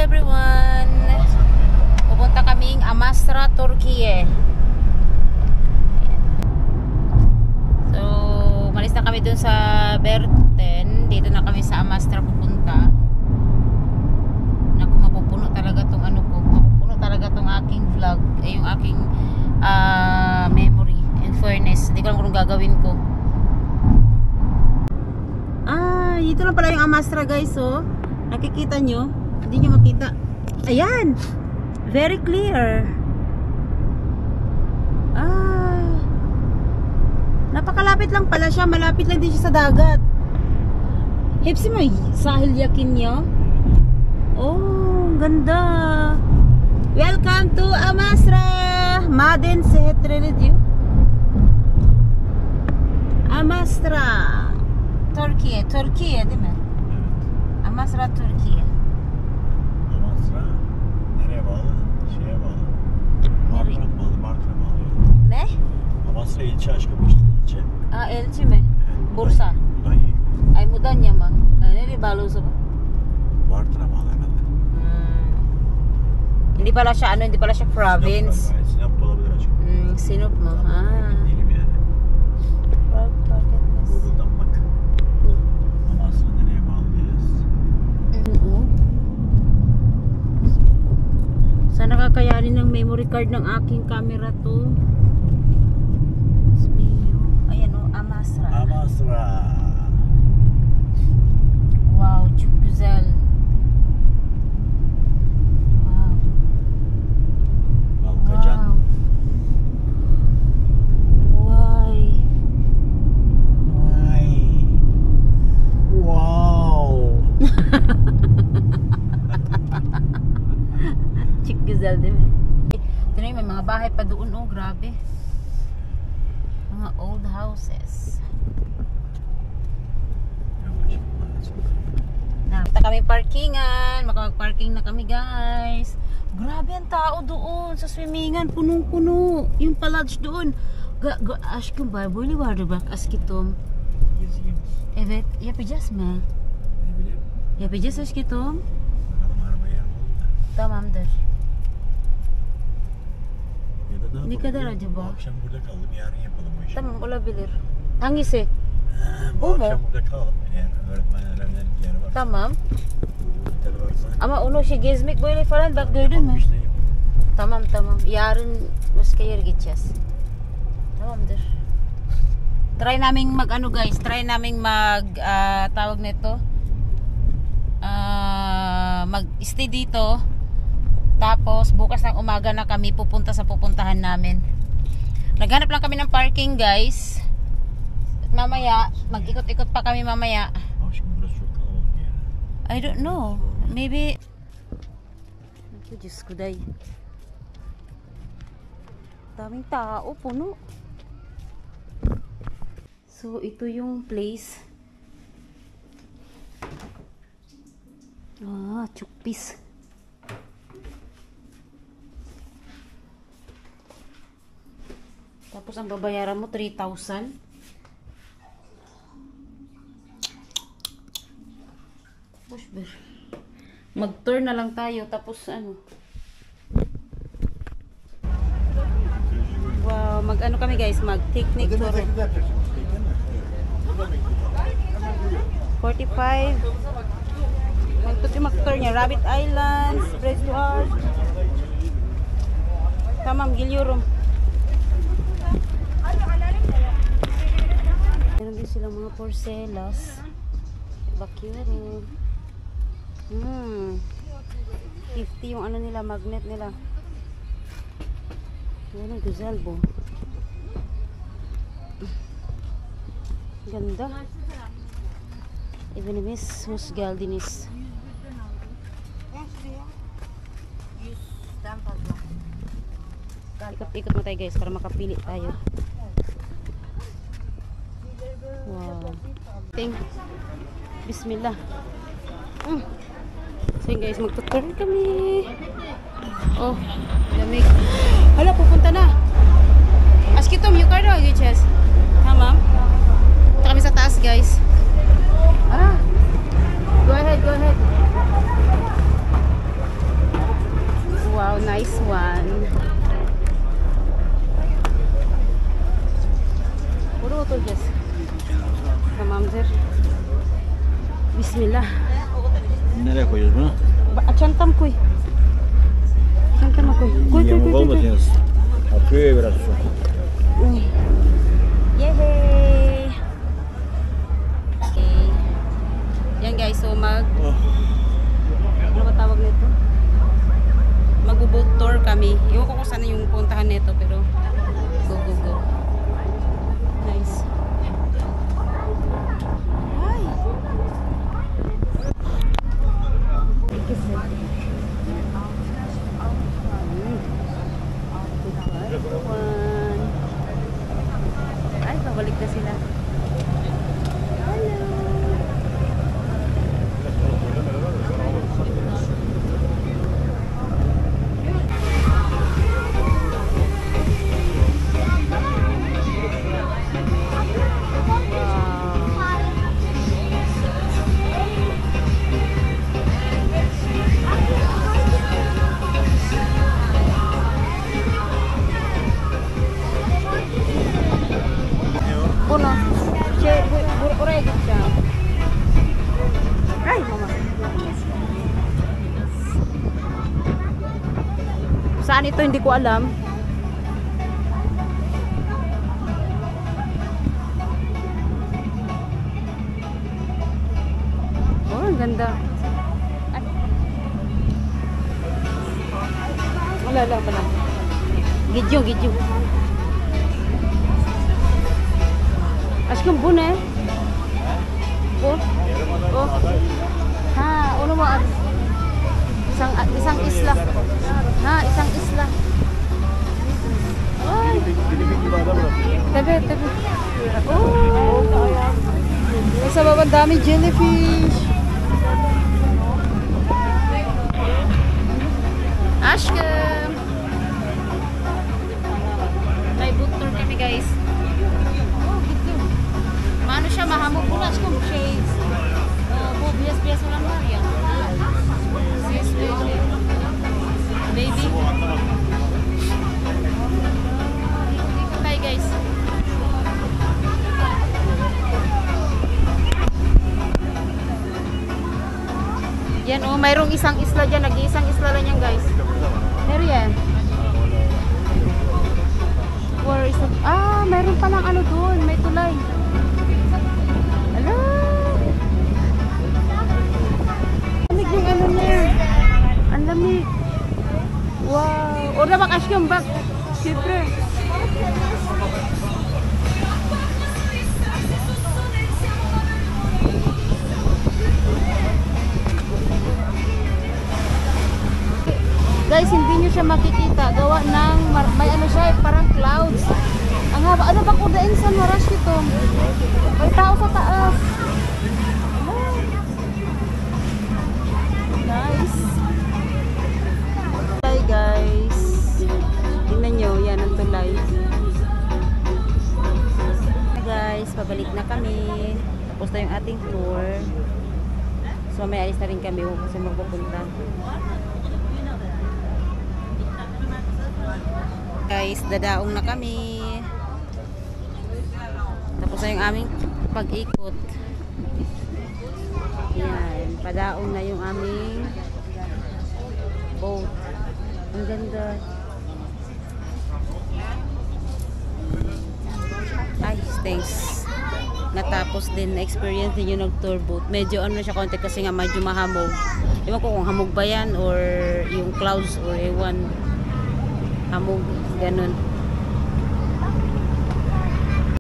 everyone! Pupunta kaming Amasra, Turkey. So, malis na kami dun sa Berten. Dito na kami sa Amasra pupunta. Naku, mapupuno talaga tong ano ko. Mapupuno talaga tong aking vlog. Yung aking memory. In fairness, hindi ko alam kung gagawin ko. Dito lang pala yung Amasra, guys. Oh, nakikita nyo? Hindi nyo makita. Ayan! Very clear. Napakalapit lang pala siya. Malapit lang din siya sa dagat. Hepsi mo sahil yakin nyo. Oh, ganda. Welcome to Amasra. Maden Sehetrelidio. Amasra. Türkiye, Türkiye değil mi? Amasra, Türkiye. Amasra nereye bağlı? Şeye bağlı. Martır'a bağlı, Martır'a bağlı. Ne? Amasra ilçe aşkım işte, ilçe. Elçi mi? Evet, Bursa. Mudanya. Ay, Mudanya mı? Nereye bağlı o zaman? Martır'a bağlı herhalde. Hindi pala siya, hindi pala siya province. Sinop da olabilir aşkım. Sinop mu? Emin değilim yani. Fark etmez. Google'dan bak. Amasra nereye bağlı diyeceğiz. Sana kakayanin ng memory card ng aking camera to. Ayan o, Amasra. Amasra. Wow, çok güzel. Wow. Balkacan. Vay. Vay. Wow. Çok güzel değil mi? Ito na, may mga bahay pa doon. Oh, grabe. Mga old houses. Nakita kami parkingan. Makapag-parking na kami, guys. Grabe ang tao doon sa swimmingan. Punong-puno. Yung palage doon. Aşkım var. Böyle vardı bak aşkım. Geziyoruz. Evet. Yapacağız mı? Ne bileyim. Yapacağız aşkım. Bakalım arabaya yer bulalım da. Tamamdır. Ya da ne yapalım? Ne kadar Bu acaba? akşam burada kalalım, yarın yapalım bu işi. Tamam, olabilir. Hangisi? Bu O mu? akşam burada kalalım. Eğer öğretmenlerin bir yeri varsa. Tamam. Oteli varsa. Ama onu gezmek böyle falan bak gördün Yapalım mü? işte, yapalım. Tamam. Yarın başka yere gideceğiz. Tamamdır. Try naming guys, try naming tawag nito. Mag-stay dito. Tapos bukas ng umaga na kami pupunta sa pupuntahan namin. Naghanap lang kami ng parking, guys. At mamaya, mag-ikot-ikot pa kami mamaya. Ama şimdi burası çok kalabalık yani. I don't know. Maybe Naku, Diyos ko, day. Daming tao, puno. So, ito yung place. Chukpis. Tapos, ang babayaran mo, 3,000. Mag-tour na lang tayo. Tapos, ano. Wow, mag-ano kami, guys. Mag-picnic tour. 45. Mag-tour niya. Rabbit Island, Spread to Art. Tamam, Giliyorum. Meron din silang mga porcelas. Bakuro. 50 yung ano nila, magnet nila. Yan ang gazalbo. Ganda. Evenimis hos galdinis. Ikot-ikot mo tayo, guys, para makapili tayo. Wow. Bismillah. So yun, guys, magtutur kami. Oh, lamig. Hala, pupunta na. Askitom, yukardo, giches. Tamam. Punta kami sa taas, guys. Go ahead, go ahead. Chantam kuy. Chantam kuy. Kuy kuy kuy kuy. tienes a pie brazo. Yay! Okay. Yan guys, so ano ba tawag nito? Mag-boat tour kami. Iwan ko kung saan yung puntahan nito, pero go go go. Nice. Hi. Ay, pabalik na sila. Hello. Puno. Uray siya. Ay, mama. Saan ito? Hindi ko alam. Oh, ang ganda. Ay. Wala. Gidyo. Aşkım bu ne? Oh. Ha, ano mo? Isang isla. Ha, isang isla. Ay. Tabi. Oh. Sa baba dami jellyfish. Aşkım. May boat tour kami guys. Ano siya, mahamog mo na siya shades. Bias-bias mo lang na yan. Yes, baby. Ikot tayo guys. Yan oh, mayroong isang isla dyan. Nag-iisang isla lang yan guys. Pero yan. Where is it? Ah, mayroon palang ano doon. May tulay. Lamig yung ano niya. Ang lamig. Wow. O na bak aşkım bak. Siyempre. Guys, hindi nyo siya makikita. Gawa ng, may ano siya, parang clouds. Ang haba. Ano ba kudain sa maras ito? May tao sa taas. Nice. Hi guys. Tingnan nyo, yan ang tulay. Hi guys, pabalik na kami. Tapos na yung ating tour. So may alis na rin kami kasi magpupunta. Guys, dadaong na kami. Tapos na yung aming pag-ikot. Yan, padaong na yung aming boat. Ang ganda. Ay, thanks. Natapos din na experience din yung nag-tour boat. Medyo ano siya konti kasi nga medyo mahamog. Ewan ko kung hamog ba yan or yung clouds or ewan. Hamog, ganun.